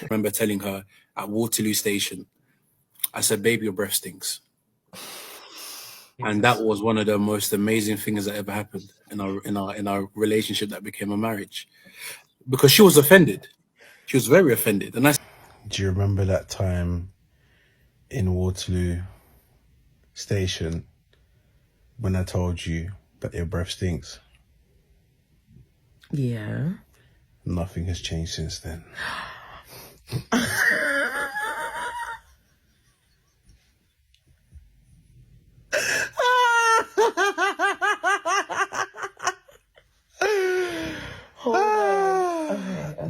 I remember telling her at Waterloo Station, I said, baby, your breath stinks. And that was one of the most amazing things that ever happened in our relationship that became a marriage. Because she was offended. She was very offended. And I said, do you remember that time in Waterloo Station when I told you that your breath stinks? Yeah. Nothing has changed since then.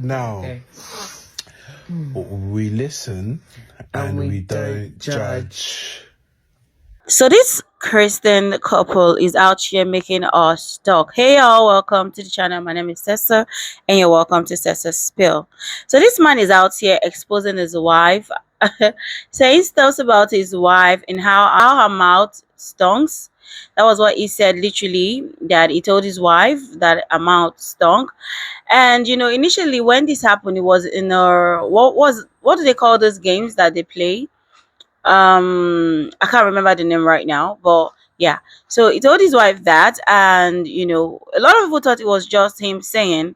Now, we listen and we don't judge. So this Christian couple is out here making us talk. Hey y'all, welcome to the channel. My name is Tessa and you're welcome to Tessa's Spill. So this man is out here exposing his wife, saying stuff about his wife and how her mouth stunk. That was what he said, literally, that he told his wife that her mouth stunk. And initially when this happened, it was in a what do they call those games that they play? I can't remember the name right now, but yeah. So he told his wife that, and a lot of people thought it was just him saying,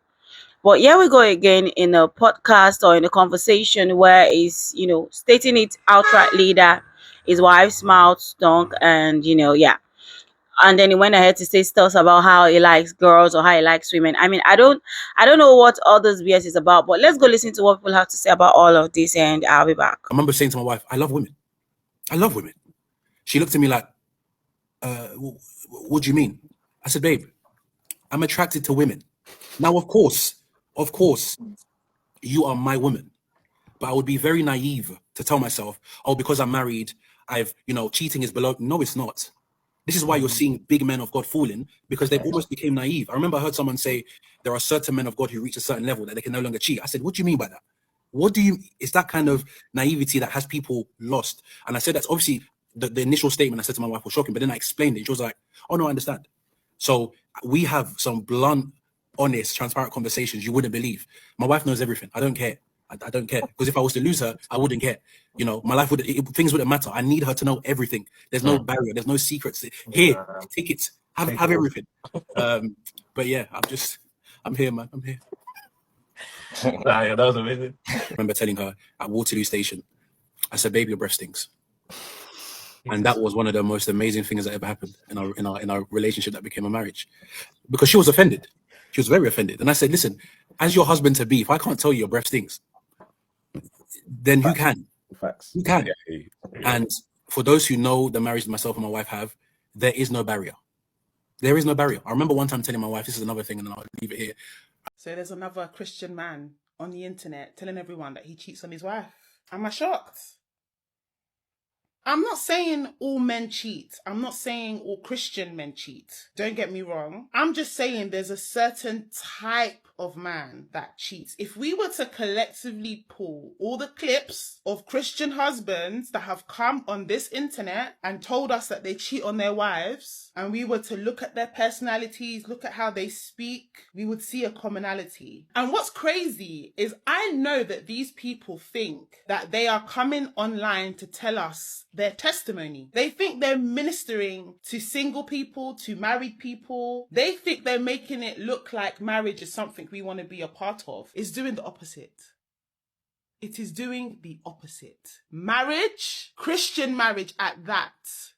but here we go again in a podcast or in a conversation where he's stating it outrightly that his wife's mouth stunk. And yeah, and then he went ahead to say stuff about how he likes girls or how he likes women. I mean, I don't know what all this BS is about, but let's go listen to what people have to say about all of this, and I'll be back. I remember saying to my wife, I love women. I love women. She looked at me like, what do you mean? I said, babe, I'm attracted to women. Now, of course, you are my woman. But I would be very naive to tell myself, oh, because I'm married, cheating is below. No, it's not. This is why you're seeing big men of God falling, because they've almost became naive. I remember I heard someone say there are certain men of God who reach a certain level that they can no longer cheat. I said, what do you mean by that? It's that kind of naivety that has people lost. And I said, that's obviously the initial statement I said to my wife was shocking, but then I explained it. She was like, oh no, I understand. So we have some blunt, honest, transparent conversations you wouldn't believe. My wife knows everything. I don't care. I don't care, because if I was to lose her, I wouldn't care. My life things wouldn't matter. I need her to know everything. There's no barrier. There's no secrets. Here, take it. Have everything. But yeah, I'm here, man. I'm here. Yeah, that was amazing. I remember telling her at Waterloo Station, I said, baby, your breath stinks. And that was one of the most amazing things that ever happened in our relationship that became a marriage. Because she was offended. She was very offended. And I said, listen, as your husband to be, if I can't tell you your breath stinks, then who can? Facts. Who can? And for those who know the marriage myself and my wife have, there is no barrier. There is no barrier. I remember one time telling my wife, this is another thing, and then I'll leave it here. So there's another Christian man on the internet telling everyone that he cheats on his wife. Am I shocked? I'm not saying all men cheat. I'm not saying all Christian men cheat. Don't get me wrong. I'm just saying there's a certain type of man that cheats. If we were to collectively pull all the clips of Christian husbands that have come on this internet and told us that they cheat on their wives, and we were to look at their personalities, look at how they speak, we would see a commonality. And what's crazy is I know that these people think that they are coming online to tell us their testimony. They think they're ministering to single people, to married people. They think they're making it look like marriage is something we want to be a part of. It's doing the opposite. It is doing the opposite. Marriage, Christian marriage at that,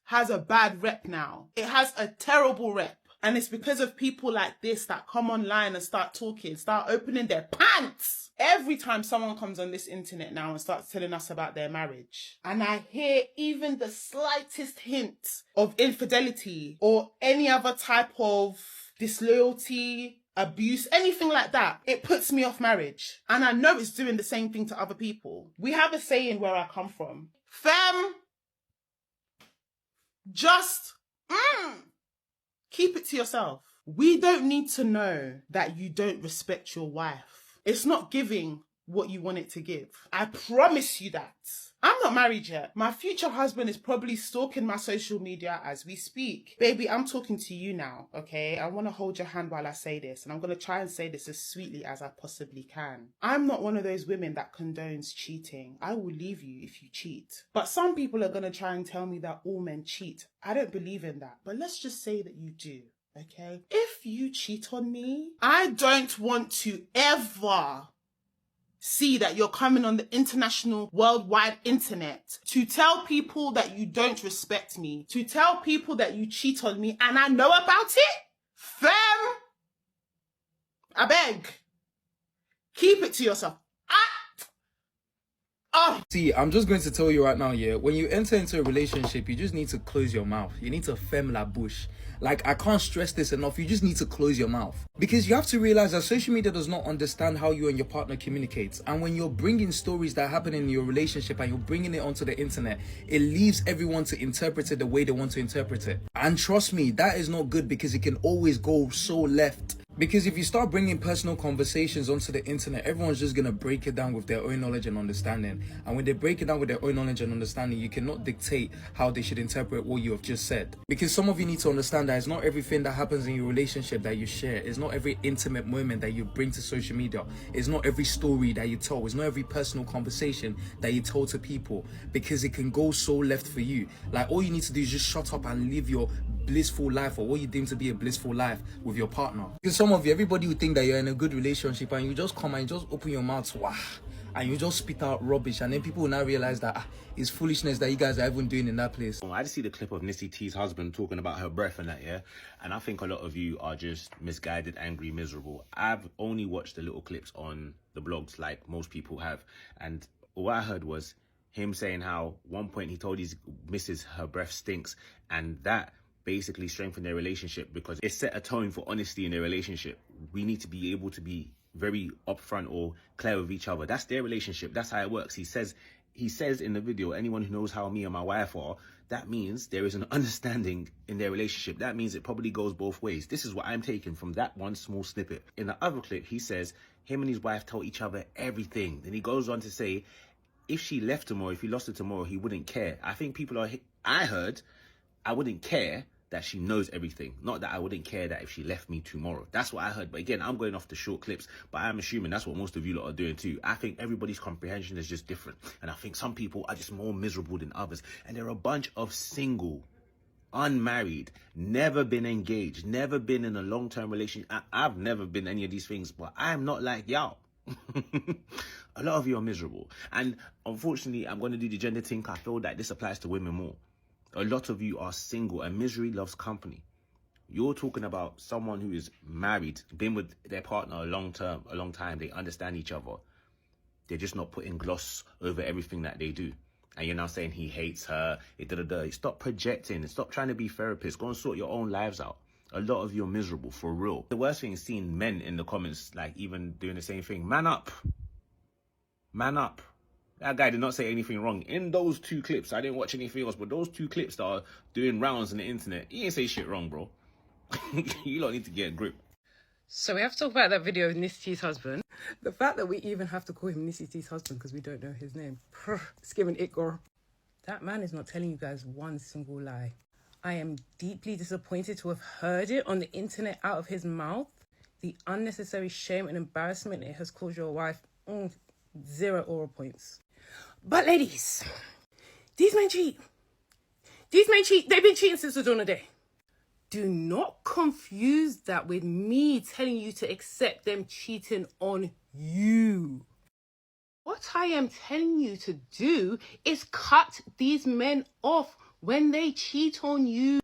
has a bad rep now. It has a terrible rep. And it's because of people like this that come online and start talking, start opening their pants. Every time someone comes on this internet now and starts telling us about their marriage, and I hear even the slightest hint of infidelity or any other type of disloyalty, abuse, anything like that, it puts me off marriage. And I know it's doing the same thing to other people. We have a saying where I come from. Femme, just keep it to yourself. We don't need to know that you don't respect your wife. It's not giving what you want it to give. I promise you that. I'm not married yet. My future husband is probably stalking my social media as we speak. Baby, I'm talking to you now, okay? I want to hold your hand while I say this, and I'm going to try and say this as sweetly as I possibly can. I'm not one of those women that condones cheating. I will leave you if you cheat. But some people are going to try and tell me that all men cheat. I don't believe in that. But let's just say that you do. Okay? If you cheat on me, I don't want to ever see that you're coming on the international, worldwide internet to tell people that you don't respect me, to tell people that you cheat on me, and I know about it? Fem, I beg, keep it to yourself. See, I'm just going to tell you right now, yeah, when you enter into a relationship, you just need to close your mouth. You need to ferme la bouche. Like, I can't stress this enough. You just need to close your mouth. Because you have to realize that social media does not understand how you and your partner communicate. And when you're bringing stories that happen in your relationship and you're bringing it onto the internet, it leaves everyone to interpret it the way they want to interpret it. And trust me, that is not good because it can always go so left. Because if you start bringing personal conversations onto the internet, everyone's just going to break it down with their own knowledge and understanding. And when they break it down with their own knowledge and understanding, you cannot dictate how they should interpret what you have just said. Because some of you need to understand that it's not everything that happens in your relationship that you share. It's not every intimate moment that you bring to social media. It's not every story that you tell. It's not every personal conversation that you tell to people. Because it can go so left for you. Like, all you need to do is just shut up and live your blissful life, or what you deem to be a blissful life with your partner. Because some of you, everybody would think that you're in a good relationship and you just come and you just open your mouth, wah, and you just spit out rubbish, and then people will now realize that it's foolishness that you guys are even doing in that place. I just see the clip of NISSY T's husband talking about her breath and that, yeah? And I think a lot of you are just misguided, angry, miserable. I've only watched the little clips on the blogs like most people have. And all I heard was him saying how one point he told his missus her breath stinks, and that basically strengthened their relationship because it set a tone for honesty in their relationship. We need to be able to be very upfront or clear with each other. That's their relationship. That's how it works. He says in the video, anyone who knows how me and my wife are, that means there is an understanding in their relationship. That means it probably goes both ways. This is what I'm taking from that one small snippet. In the other clip, he says him and his wife tell each other everything. Then he goes on to say, if she left tomorrow, if he lost her tomorrow, he wouldn't care. I think I heard, I wouldn't care that she knows everything, not that I wouldn't care that if she left me tomorrow. That's what I heard. But again, I'm going off the short clips, but I'm assuming that's what most of you lot are doing too. I think everybody's comprehension is just different, and I think some people are just more miserable than others. And there are a bunch of single, unmarried, never been engaged, never been in a long-term relationship. I've never been any of these things, but I'm not like y'all. A lot of you are miserable, and unfortunately, I'm going to do the gender thing. I feel that this applies to women more. A lot of you are single, and misery loves company. You're talking about someone who is married, been with their partner a long time. They understand each other. They're just not putting gloss over everything that they do. And you're now saying he hates her. Stop projecting. Stop trying to be therapists. Go and sort your own lives out. A lot of you are miserable, for real. The worst thing is seeing men in the comments, like, even doing the same thing. Man up. Man up. That guy did not say anything wrong. In those two clips, I didn't watch anything else, but those two clips that are doing rounds on the internet, he ain't say shit wrong, bro. You lot need to get a grip. So we have to talk about that video of NISSY T's husband. The fact that we even have to call him NISSY T's husband because we don't know his name. It's giving it, girl. That man is not telling you guys one single lie. I am deeply disappointed to have heard it on the internet out of his mouth. The unnecessary shame and embarrassment it has caused your wife, 0 aura points. But ladies, these men cheat. These men cheat. They've been cheating since the dawn of day. Do not confuse that with me telling you to accept them cheating on you. What I am telling you to do is cut these men off when they cheat on you.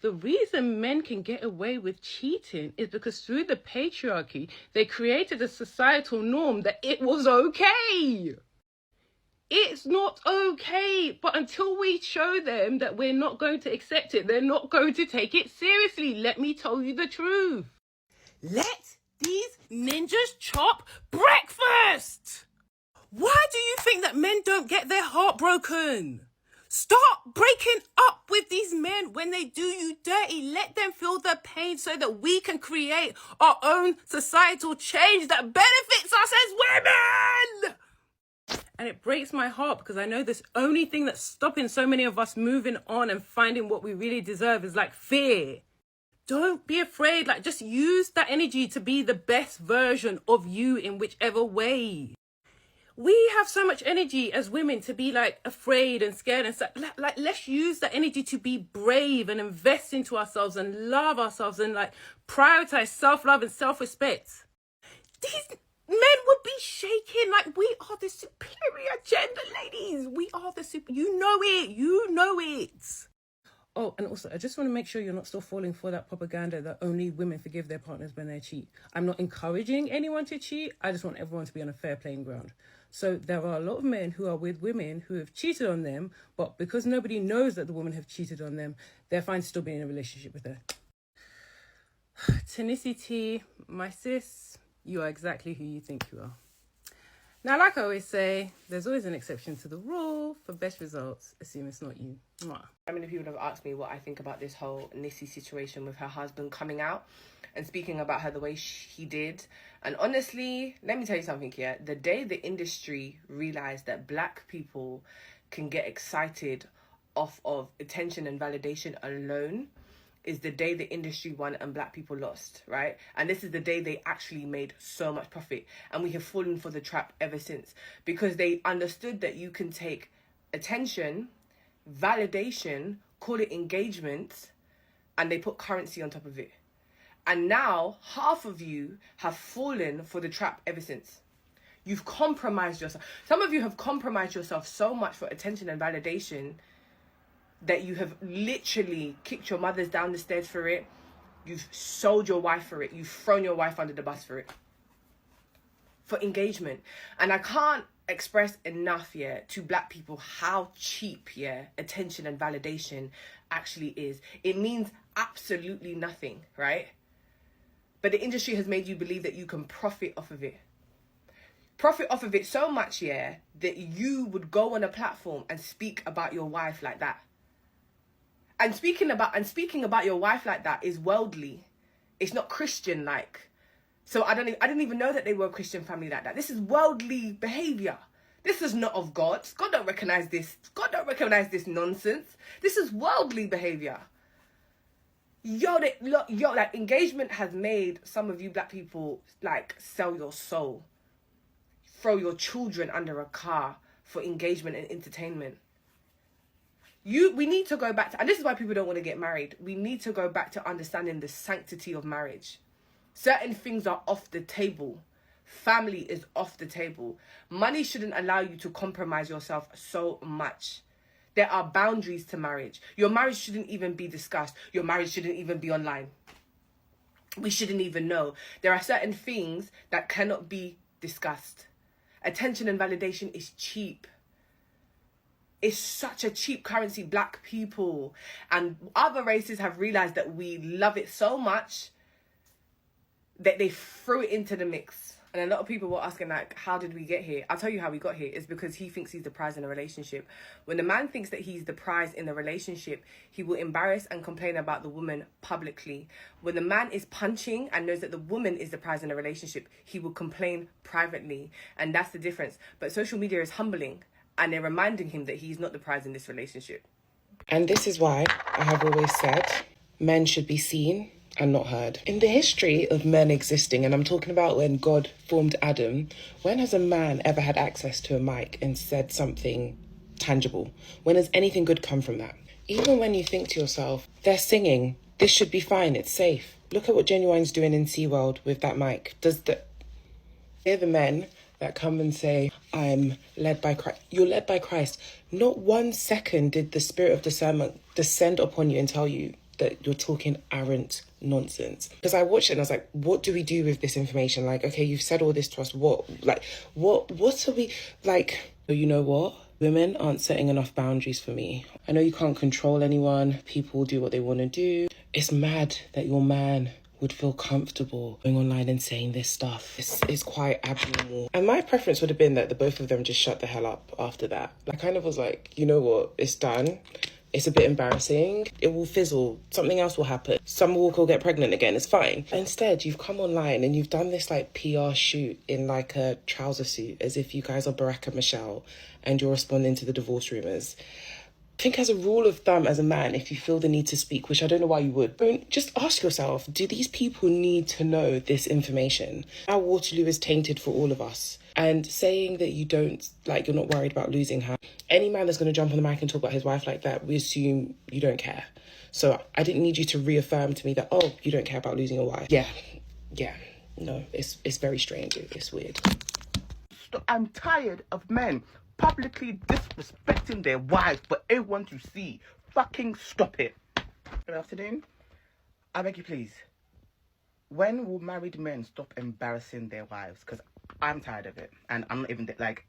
The reason men can get away with cheating is because through the patriarchy, they created a societal norm that it was okay. It's not okay. But until we show them that we're not going to accept it, they're not going to take it seriously. Let me tell you the truth. Let these ninjas chop breakfast. Why do you think that men don't get their heart broken? Stop breaking up with these men when they do you dirty. Let them feel the pain so that we can create our own societal change that benefits us as women. And it breaks my heart because I know this only thing that's stopping so many of us moving on and finding what we really deserve is like fear. Don't be afraid. Like, just use that energy to be the best version of you in whichever way. We have so much energy as women to be like afraid and scared and stuff. Like, let's use that energy to be brave and invest into ourselves and love ourselves and like prioritize self-love and self-respect. These men would be shaking. Like, we are the superior gender, ladies. We are the you know it. You know it. Oh, and also, I just want to make sure you're not still falling for that propaganda that only women forgive their partners when they cheat. I'm not encouraging anyone to cheat. I just want everyone to be on a fair playing ground. So there are a lot of men who are with women who have cheated on them, but because nobody knows that the women have cheated on them, they're fine to still be in a relationship with her. To NISSY T, my sis, you are exactly who you think you are. Now, like I always say, there's always an exception to the rule. For best results, assume it's not you. Mwah. How many people have asked me what I think about this whole NISSY situation with her husband coming out and speaking about her the way he did? And honestly, let me tell you something here. The day the industry realised that black people can get excited off of attention and validation alone is the day the industry won and black people lost, right? And this is the day they actually made so much profit. And we have fallen for the trap ever since because they understood that you can take attention, validation, call it engagement, and they put currency on top of it. And now half of you have fallen for the trap ever since. You've compromised yourself. Some of you have compromised yourself so much for attention and validation that you have literally kicked your mothers down the stairs for it. You've sold your wife for it. You've thrown your wife under the bus for it. For engagement. And I can't express enough, to black people how cheap, attention and validation actually is. It means absolutely nothing, right? But the industry has made you believe that you can profit off of it. Profit off of it so much, that you would go on a platform and speak about your wife like that. And speaking about your wife like that is worldly. It's not Christian like. So I didn't even know that they were a Christian family like that. This is worldly behavior. This is not of God. God don't recognize this. God don't recognize this nonsense. This is worldly behavior. Like engagement has made some of you black people like sell your soul. Throw your children under a car for engagement and entertainment. We need to go back to, and this is why people don't want to get married. We need to go back to understanding the sanctity of marriage. Certain things are off the table. Family is off the table. Money shouldn't allow you to compromise yourself so much. There are boundaries to marriage. Your marriage shouldn't even be discussed. Your marriage shouldn't even be online. We shouldn't even know. There are certain things that cannot be discussed. Attention and validation is cheap. It's such a cheap currency, black people. And other races have realised that we love it so much that they threw it into the mix. And a lot of people were asking, like, how did we get here? I'll tell you how we got here. It's because he thinks he's the prize in a relationship. When the man thinks that he's the prize in the relationship, he will embarrass and complain about the woman publicly. When the man is punching and knows that the woman is the prize in a relationship, he will complain privately. And that's the difference. But social media is humbling. And they're reminding him that he's not the prize in this relationship. And this is why I have always said men should be seen and not heard. In the history of men existing, and I'm talking about when God formed Adam, when has a man ever had access to a mic and said something tangible? When has anything good come from that? Even when you think to yourself, they're singing, this should be fine, it's safe. Look at what Genuine's doing in SeaWorld with that mic. They're the men that come and say, I'm led by Christ. You're led by Christ. Not 1 second did the spirit of discernment descend upon you and tell you that you're talking arrant nonsense. Because I watched it and I was like, what do we do with this information? Like, okay, you've said all this to us. What are we, like, you know what? Women aren't setting enough boundaries for me. I know you can't control anyone. People do what they want to do. It's mad that your man would feel comfortable going online and saying this stuff. It's quite abnormal. And my preference would have been that the both of them just shut the hell up after that. I kind of was like, you know what, it's done. It's a bit embarrassing. It will fizzle. Something else will happen. Some walk will get pregnant again. It's fine. Instead, you've come online and you've done this like PR shoot in like a trouser suit as if you guys are Barack and Michelle and you're responding to the divorce rumours. I think as a rule of thumb, as a man, if you feel the need to speak, which I don't know why you would, but just ask yourself, do these people need to know this information? Our Waterloo is tainted for all of us. And saying that you don't, like, you're not worried about losing her. Any man that's going to jump on the mic and talk about his wife like that, we assume you don't care. So I didn't need you to reaffirm to me that, oh, you don't care about losing your wife. Yeah. No, it's very strange. It's weird. I'm tired of men publicly disrespecting their wives for everyone to see. Fucking stop it. Good afternoon. I beg you please. When will married men stop embarrassing their wives? Because I'm tired of it. And I'm not even like...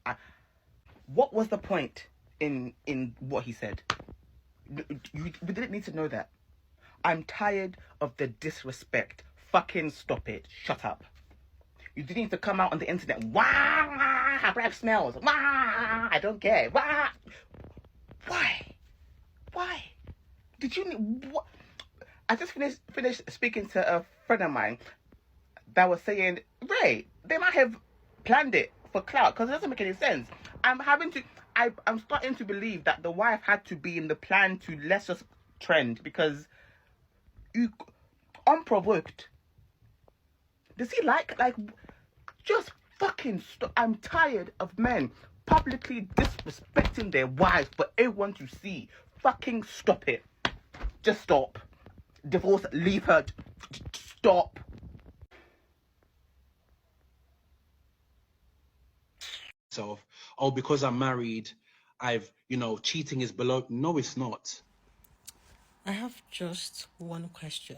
what was the point in what he said? We didn't need to know that. I'm tired of the disrespect. Fucking stop it. Shut up. You didn't need to come out on the internet. Wah! Her breath smells. Wah! I don't care. Wah! Why? Did you... What? I just finished speaking to a friend of mine that was saying, Ray, they might have planned it for clout because it doesn't make any sense. I'm starting to believe that the wife had to be in the plan to let's just trend because you unprovoked. Does he like just fucking stop? I'm tired of men publicly disrespecting their wives for everyone to see. Fucking stop it. Just stop. Divorce, leave her. Stop. Oh, because I'm married, cheating is below. No, it's not. I have just one question.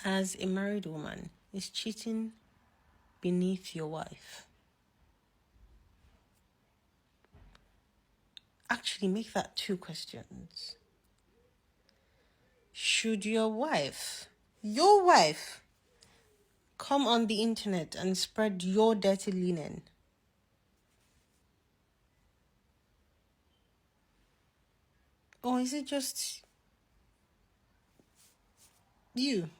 As a married woman, is cheating beneath your wife? Actually, make that 2 questions. Should your wife, come on the internet and spread your dirty linen? Or is it just you?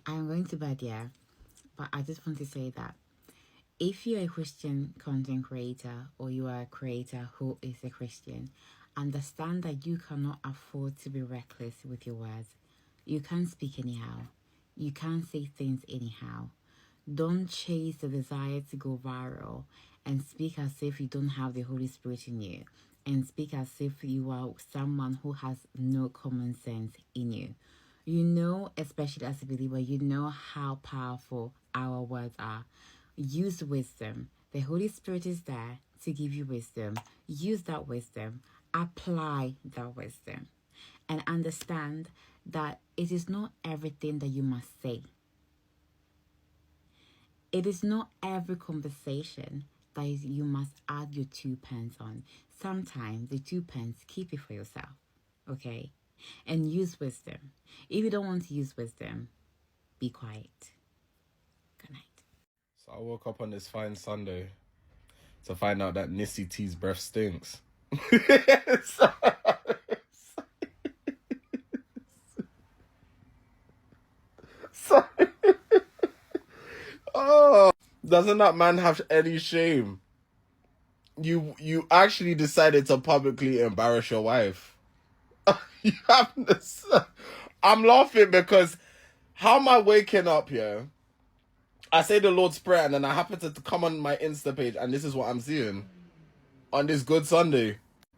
I'm going to bed, yeah, but I just want to say that if you're a Christian content creator or you are a creator who is a Christian, understand that you cannot afford to be reckless with your words. You can't speak anyhow. You can't say things anyhow. Don't chase the desire to go viral and speak as if you don't have the Holy Spirit in you and speak as if you are someone who has no common sense in you. You know, especially as a believer, you know how powerful our words are. Use wisdom. The Holy Spirit is there to give you wisdom. Use that wisdom. Apply that wisdom. And understand that it is not everything that you must say. It is not every conversation that you must add your 2 pence on. Sometimes the 2 pence, keep it for yourself. Okay? And use wisdom. If you don't want to use wisdom, be quiet. Good night. So I woke up on this fine Sunday to find out that NISSY T's breath stinks. Oh, doesn't that man have any shame? You actually decided to publicly embarrass your wife. You have this. I'm laughing because how am I waking up here? I say the Lord's Prayer and then I happen to come on my Insta page and this is what I'm seeing on this Good Sunday.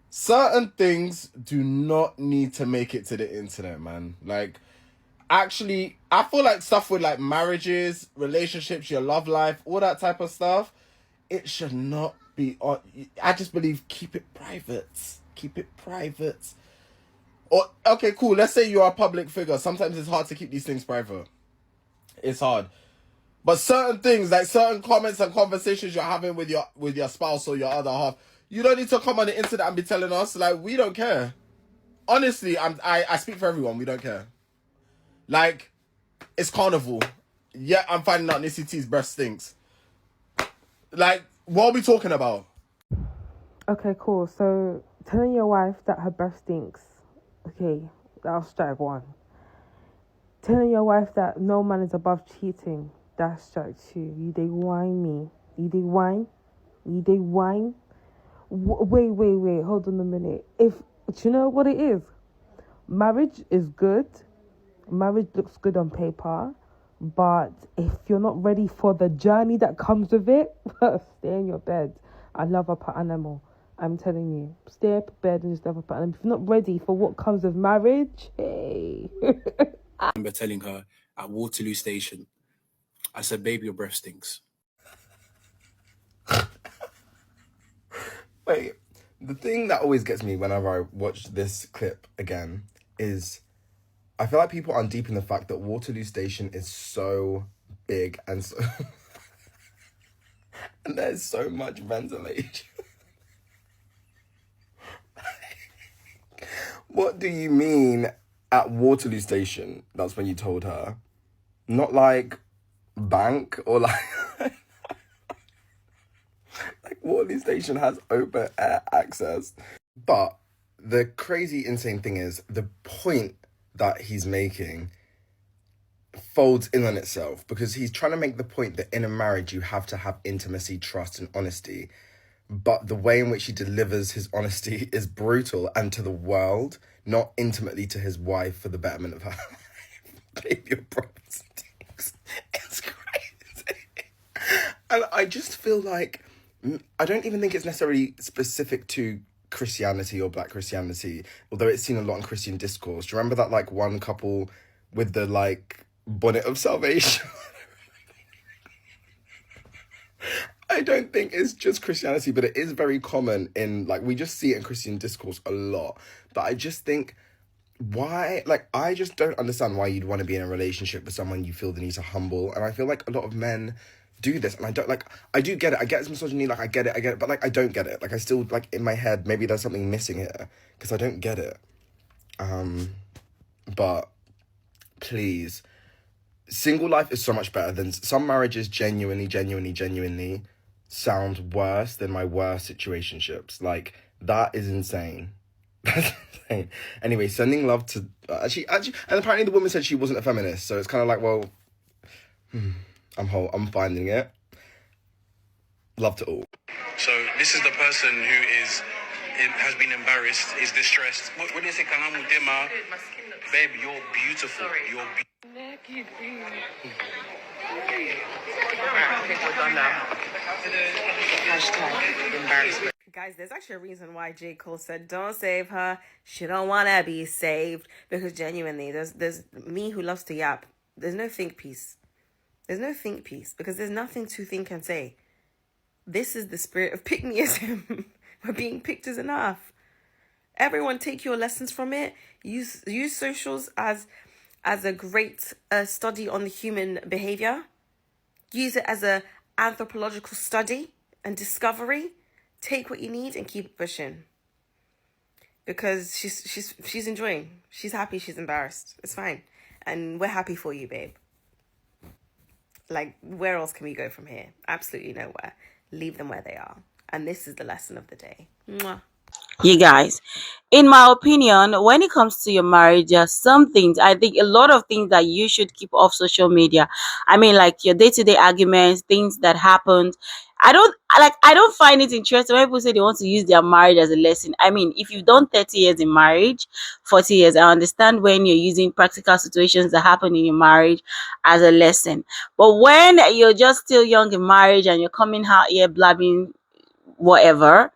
Certain things do not need to make it to the internet, man. Like, actually, I feel like stuff with like marriages, relationships, your love life, all that type of stuff, it should not be on. I just believe keep it private. Keep it private. Or, okay, cool. Let's say you're a public figure. Sometimes it's hard to keep these things private. It's hard. But certain things, like certain comments and conversations you're having with your spouse or your other half, You don't need to come on the internet and be telling us. Like, we don't care. Honestly, I speak for everyone. We don't care. Like, it's carnival. Yeah, I'm finding out Nissy T's breast stinks. Like, what are we talking about? Okay, cool. So, telling your wife that her breath stinks. Okay, that's strike one. Telling your wife that no man is above cheating. That's strike two. You they whine me. You they whine. You they whine. Wait. Hold on a minute. Do you know what it is? Marriage is good. Marriage looks good on paper. But if you're not ready for the journey that comes with it, stay in your bed. I love a pet animal. I'm telling you. Stay up in bed and just love a pet animal. If you're not ready for what comes with marriage, hey. I remember telling her at Waterloo Station, I said, babe, your breath stinks. Wait, the thing that always gets me whenever I watch this clip again is I feel like people aren't deep in the fact that Waterloo Station is so big and so and there's so much ventilation. What do you mean at Waterloo Station? That's when you told her. Not like bank or like like Waterloo Station has open air access. But the crazy insane thing is the point that he's making folds in on itself, because he's trying to make the point that in a marriage you have to have intimacy, trust and honesty. But the way in which he delivers his honesty is brutal, and to the world, not intimately to his wife for the betterment of her life. Babe, your breath stinks. It's crazy. And I just feel like, I don't even think it's necessarily specific to Christianity or Black Christianity, although it's seen a lot in Christian discourse. Do you remember that like one couple with the like bonnet of salvation? I don't think it's just Christianity, but it is very common in, like, we just see it in Christian discourse a lot. But I just think, why, like, I just don't understand why you'd want to be in a relationship with someone you feel the need to humble. And I feel like a lot of men do this, and I don't, like, I do get it. I get it's misogyny, like, I get it, but, like, I don't get it. Like, I still, like, in my head, maybe there's something missing here, because I don't get it. But, please, single life is so much better than some marriages. Genuinely sound worse than my worst situationships. Like, that is insane. That's insane. Anyway, sending love to actually, and apparently the woman said she wasn't a feminist, so it's kind of like, well, I'm finding it. Love to all. So this is the person who has been embarrassed, is distressed. What do you say? Babe, you're beautiful. You're Guys, there's actually a reason why J. Cole said don't save her. She don't want to be saved. Because genuinely, there's me who loves to yap. There's no think piece. There's no think piece because there's nothing to think and say. This is the spirit of pick-meism. Where being picked is enough. Everyone take your lessons from it. Use socials as a great study on the human behavior. Use it as a anthropological study and discovery. Take what you need and keep it pushing. Because she's enjoying. She's happy. She's embarrassed. It's fine. And we're happy for you, babe. Like, where else can we go from here? Absolutely nowhere. Leave them where they are. And this is the lesson of the day. Mwah. You guys, in my opinion, when it comes to your marriage, there are some things, I think a lot of things that you should keep off social media. I mean, like your day-to-day arguments, things that happened. I don't find it interesting when people say they want to use their marriage as a lesson. I mean, if you've done 30 years in marriage, 40 years, I understand when you're using practical situations that happen in your marriage as a lesson. But when you're just still young in marriage and you're coming out here blabbing whatever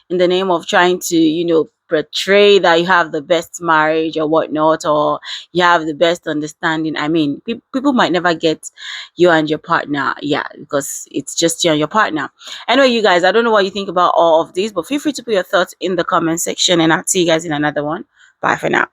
in the name of trying to portray that you have the best marriage or whatnot, or you have the best understanding, I mean, people might never get you and your partner, because it's just you and your partner. Anyway, you guys, I don't know what you think about all of this, but feel free to put your thoughts in the comment section, and I'll see you guys in another one. Bye for now.